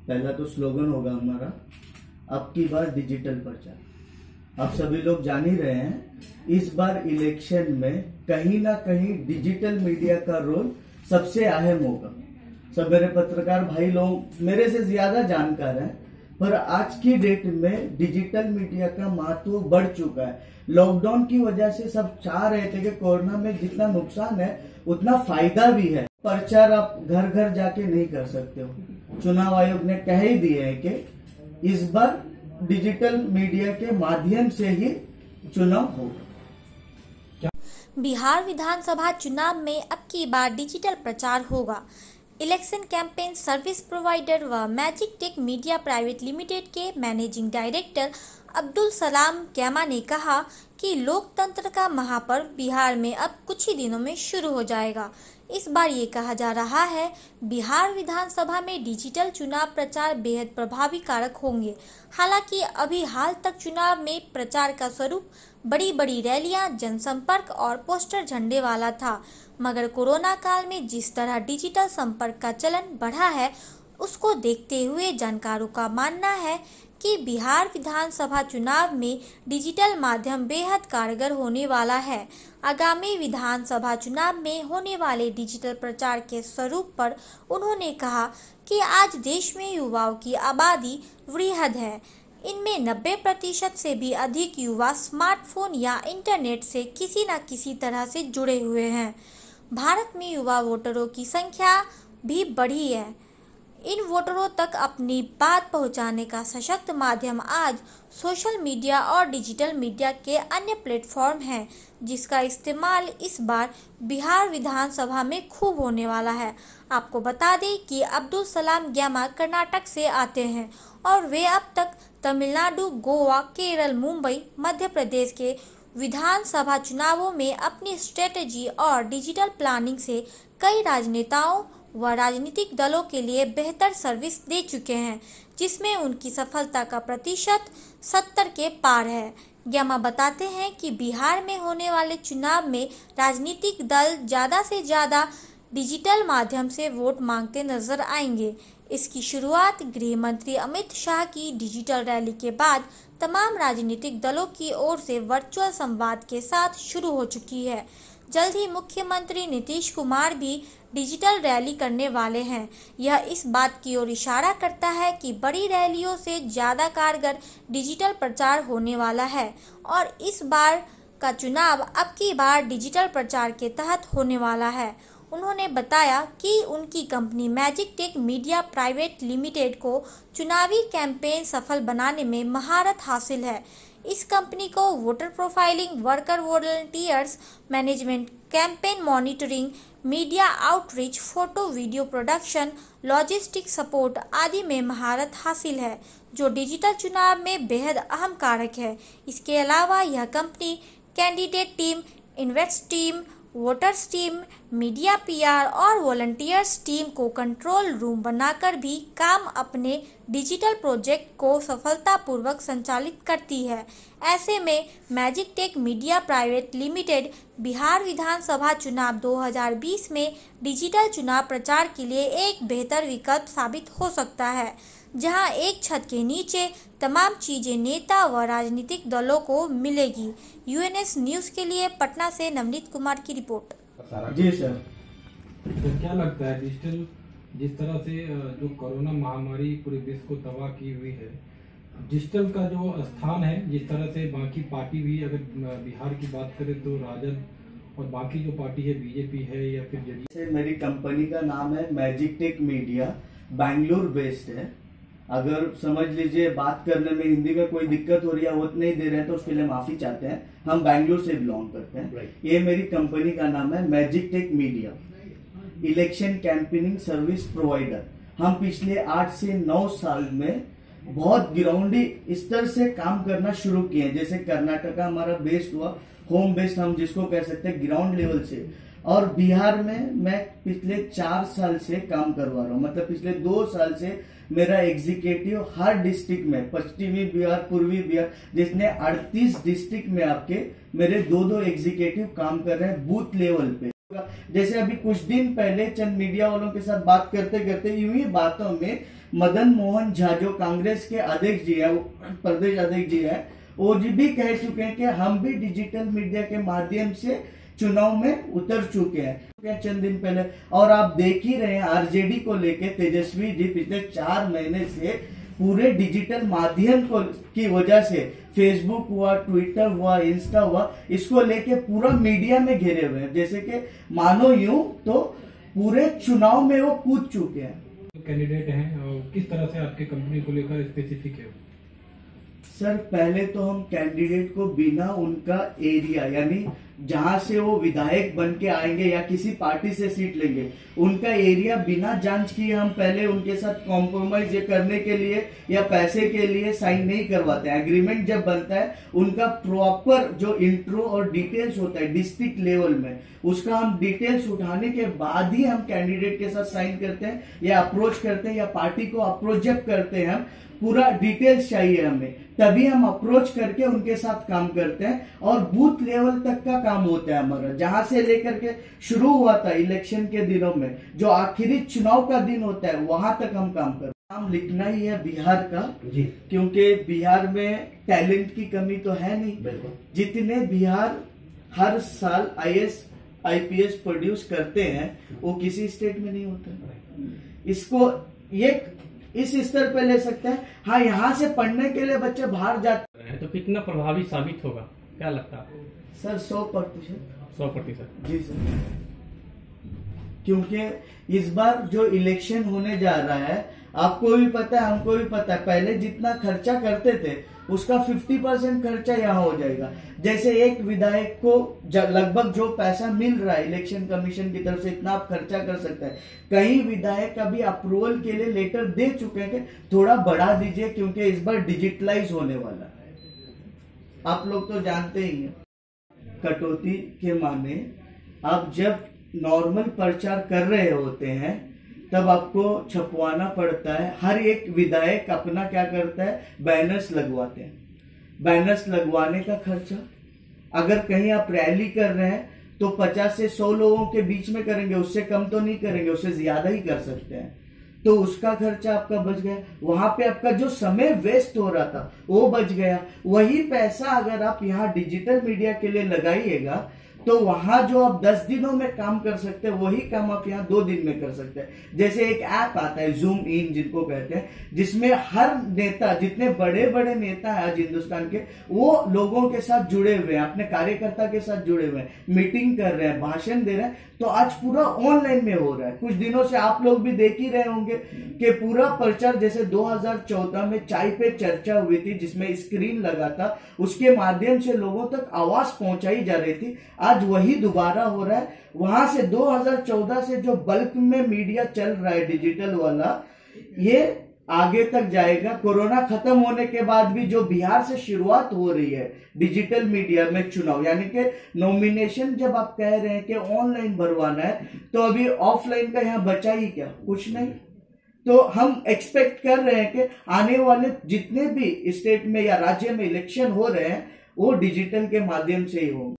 पहला तो स्लोगन होगा हमारा, अब की बार डिजिटल प्रचार। आप सभी लोग जान ही रहे हैं, इस बार इलेक्शन में कहीं ना कहीं डिजिटल मीडिया का रोल सबसे अहम होगा। सब मेरे पत्रकार भाई लोग मेरे से ज्यादा जानकार हैं, पर आज की डेट में डिजिटल मीडिया का महत्व बढ़ चुका है। लॉकडाउन की वजह से सब चाह रहे थे कि कोरोना में जितना नुकसान है उतना फायदा भी है। प्रचार आप घर घर जाके नहीं कर सकते हो। चुनाव आयोग ने कह ही दिए है कि इस बार डिजिटल मीडिया के माध्यम से ही चुनाव होगा। बिहार विधानसभा चुनाव में अब की बार डिजिटल प्रचार होगा। इलेक्शन कैंपेन सर्विस प्रोवाइडर व Magic take media private limited के मैनेजिंग डायरेक्टर अब्दुल सलाम ग्यामा ने कहा कि लोकतंत्र का महापर्व बिहार में अब कुछ ही दिनों में शुरू हो जाएगा। इस बार ये कहा जा रहा है बिहार विधानसभा में डिजिटल चुनाव प्रचार बेहद प्रभावी कारक होंगे। हालांकि अभी हाल तक चुनाव में प्रचार का स्वरूप बड़ी बड़ी रैलियां, जनसंपर्क और पोस्टर झंडे वाला था, मगर कोरोना काल में जिस तरह डिजिटल संपर्क का चलन बढ़ा है उसको देखते हुए जानकारों का मानना है कि बिहार विधानसभा चुनाव में डिजिटल माध्यम बेहद कारगर होने वाला है। आगामी विधानसभा चुनाव में होने वाले डिजिटल प्रचार के स्वरूप पर उन्होंने कहा कि आज देश में युवाओं की आबादी वृहद है। इनमें 90% से भी अधिक युवा स्मार्टफोन या इंटरनेट से किसी न किसी तरह से जुड़े हुए हैं। भारत में युवा वोटरों की संख्या भी बढ़ी है। इन वोटरों तक अपनी बात पहुंचाने का सशक्त माध्यम आज सोशल मीडिया और डिजिटल मीडिया के अन्य प्लेटफॉर्म हैं, जिसका इस्तेमाल इस बार बिहार विधानसभा में खूब होने वाला है। आपको बता दें कि अब्दुल सलाम ग्यामा कर्नाटक से आते हैं और वे अब तक तमिलनाडु, गोवा, केरल, मुंबई, मध्य प्रदेश के विधानसभा चुनावों में अपनी स्ट्रेटेजी और डिजिटल प्लानिंग से कई राजनेताओं व राजनीतिक दलों के लिए बेहतर सर्विस दे चुके हैं, जिसमें उनकी सफलता का प्रतिशत 70 के पार है। ग्यामा बताते हैं कि बिहार में होने वाले चुनाव में राजनीतिक दल ज़्यादा से ज़्यादा डिजिटल माध्यम से वोट मांगते नजर आएंगे। इसकी शुरुआत गृह मंत्री अमित शाह की डिजिटल रैली के बाद तमाम राजनीतिक दलों की ओर से वर्चुअल संवाद के साथ शुरू हो चुकी है। जल्द ही मुख्यमंत्री नीतीश कुमार भी डिजिटल रैली करने वाले हैं। यह इस बात की ओर इशारा करता है कि बड़ी रैलियों से ज़्यादा कारगर डिजिटल प्रचार होने वाला है और इस बार का चुनाव अब की बार डिजिटल प्रचार के तहत होने वाला है। उन्होंने बताया कि उनकी company Magic take media private limited को चुनावी कैंपेन सफल बनाने में महारत हासिल है। इस कंपनी को voter profiling, worker volunteers management, campaign monitoring, media outreach, photo video production, logistic support आदि में महारत हासिल है, जो डिजिटल चुनाव में बेहद अहम कारक है। इसके अलावा यह company candidate team, invest team, voters team, media PR और वॉलंटियर्स टीम को कंट्रोल रूम बनाकर भी काम अपने डिजिटल प्रोजेक्ट को सफलतापूर्वक संचालित करती है। ऐसे में magic take media private limited Bihar Vidhan Sabha चुनाव 2020 में डिजिटल चुनाव प्रचार के लिए एक बेहतर विकल्प साबित हो सकता है, जहां एक छत के नीचे तमाम चीजें नेता व राजनीतिक दलों को मिलेगी। यूएनएस न्यूज के लिए पटना से नवनीत कुमार की रिपोर्ट। जी सर। तो क्या लगता है डिजिटल जिस तरह से जो कोरोना महामारी पूरे देश को तबाह की हुई है, डिजिटल का जो स्थान है, जिस तरह से बाकी पार्टी भी, अगर बिहार की बात करें तो राजद और बाकी जो पार्टी है बीजेपी है या फिर जेडीयू। मेरी कंपनी का नाम है Magic take Media, Bangalore based है। अगर समझ लीजिए बात करने में हिंदी में कोई दिक्कत हो रही है, वो नहीं दे रहे हैं तो उसके लिए माफी चाहते हैं। हम बैंगलोर से बिलोंग करते हैं। ये मेरी कंपनी का नाम है Magic take Media, election campaigning service provider. हम पिछले 8 से 9 साल में बहुत ग्राउंडी स्तर से काम करना शुरू किए। जैसे कर्नाटका हमारा बेस्ड हुआ, होम बेस्ड हम जिसको कह सकते हैं, ग्राउंड लेवल से। और बिहार में मैं पिछले 4 साल से काम करवा रहा हूँ। मतलब पिछले 2 साल से मेरा एग्जीक्यूटिव हर डिस्ट्रिक्ट में, पश्चिमी बिहार, पूर्वी बिहार, जिसने 38 डिस्ट्रिक्ट में आपके मेरे 2 एग्जीक्यूटिव काम कर रहे हैं बूथ लेवल पे। जैसे अभी कुछ दिन पहले चंद मीडिया वालों के साथ बात करते करते यूं ही बातों में मदन मोहन झा जो कांग्रेस के अध्यक्ष जी है, प्रदेश अध्यक्ष जी है, वो जी भी कह चुके हैं कि हम भी डिजिटल मीडिया के माध्यम से चुनाव में उतर चुके हैं चंद दिन पहले। और आप देख ही रहे हैं आरजेडी को लेके तेजस्वी जी पिछले 4 महीने से पूरे डिजिटल माध्यम को की वजह से फेसबुक हुआ, ट्विटर हुआ, इंस्टा हुआ, इसको लेके पूरा मीडिया में घिरे हुए हैं। जैसे कि मानो यूं तो पूरे चुनाव में वो कूद चुके हैं। कैंडिडेट हैं और किस तरह से आपके कंपनी को लेकर स्पेसिफिक है? सर पहले तो हम कैंडिडेट को बिना उनका एरिया यानी जहां से वो विधायक बन के आएंगे या किसी पार्टी से सीट लेंगे, उनका एरिया बिना जांच किए हम पहले उनके साथ कॉम्प्रोमाइज करने के लिए या पैसे के लिए साइन नहीं करवाते हैं। एग्रीमेंट जब बनता है उनका प्रॉपर जो इंट्रो और डिटेल्स होता है डिस्ट्रिक्ट लेवल में, उसका हम डिटेल्स उठाने के बाद ही हम कैंडिडेट के साथ साइन करते हैं या अप्रोच करते हैं, या पार्टी को अप्रोच जब करते हैं हम पूरा डिटेल्स चाहिए हमें, तभी हम अप्रोच करके उनके साथ काम करते हैं। और बूथ लेवल तक का काम होता है हमारा, जहां से लेकर के शुरू हुआ था इलेक्शन के दिनों में, जो आखिरी चुनाव का दिन होता है वहां तक हम काम करते हैं। नाम लिखना ही है बिहार का जी, क्योंकि बिहार में टैलेंट की कमी तो है नहीं। जितने बिहार हर साल IAS IPS प्रोड्यूस करते हैं वो किसी स्टेट में नहीं होता। इसको ये इस स्तर पे ले सकते हैं। हाँ, यहाँ से पढ़ने के लिए बच्चे बाहर जाते हैं तो कितना प्रभावी साबित होगा, क्या लगता है आपको? सर 100%। 100% जी सर, क्योंकि इस बार जो इलेक्शन होने जा रहा है आपको भी पता है, हमको भी पता है, पहले जितना खर्चा करते थे उसका 50% खर्चा यहाँ हो जाएगा। जैसे एक विधायक को लगभग जो पैसा मिल रहा है इलेक्शन कमीशन की तरफ से, इतना आप खर्चा कर सकते हैं। कई विधायक अभी अप्रूवल के लिए लेटर दे चुके हैं कि थोड़ा बढ़ा दीजिए क्योंकि इस बार डिजिटलाइज होने वाला है। आप लोग तो जानते ही हैं कटौती के माने आप जब नॉर्मल प्रचार कर रहे होते हैं तब आपको छपवाना पड़ता है। हर एक विधायक अपना क्या करता है, बैनर्स लगवाते हैं। बैनर्स लगवाने का खर्चा, अगर कहीं आप रैली कर रहे हैं तो 50 से 100 लोगों के बीच में करेंगे, उससे कम तो नहीं करेंगे, उससे ज्यादा ही कर सकते हैं, तो उसका खर्चा आपका बच गया। वहां पे आपका जो समय वेस्ट हो रहा था वो बच गया। वही पैसा अगर आप यहाँ डिजिटल मीडिया के लिए लगाइएगा तो वहां जो आप 10 दिनों में काम कर सकते हैं वही काम आप यहाँ 2 दिन में कर सकते हैं। जैसे एक ऐप आता है जूम इन जिनको कहते हैं, जिसमें हर नेता, जितने बड़े बड़े नेता है आज हिंदुस्तान के, वो लोगों के साथ जुड़े हुए हैं, अपने कार्यकर्ता के साथ जुड़े हुए हैं, मीटिंग कर रहे हैं, भाषण दे रहे हैं। तो आज पूरा ऑनलाइन में हो रहा है। कुछ दिनों से आप लोग भी देख ही रहे होंगे कि पूरा प्रचार, जैसे 2014 में चाय पे चर्चा हुई थी जिसमें स्क्रीन लगा था, उसके माध्यम से लोगों तक आवाज पहुंचाई जा रही थी, आज वही दोबारा हो रहा है। वहां से 2014 से जो बल्क में मीडिया चल रहा है डिजिटल वाला, ये आगे तक जाएगा। कोरोना खत्म होने के बाद भी जो बिहार से शुरुआत हो रही है डिजिटल मीडिया में चुनाव, यानी कि नॉमिनेशन जब आप कह रहे हैं कि ऑनलाइन भरवाना है, तो अभी ऑफलाइन का यहाँ बचा ही क्या, कुछ नहीं। तो हम एक्सपेक्ट कर रहे हैं कि आने वाले जितने भी स्टेट में या राज्य में इलेक्शन हो रहे हैं वो डिजिटल के माध्यम से ही होंगे।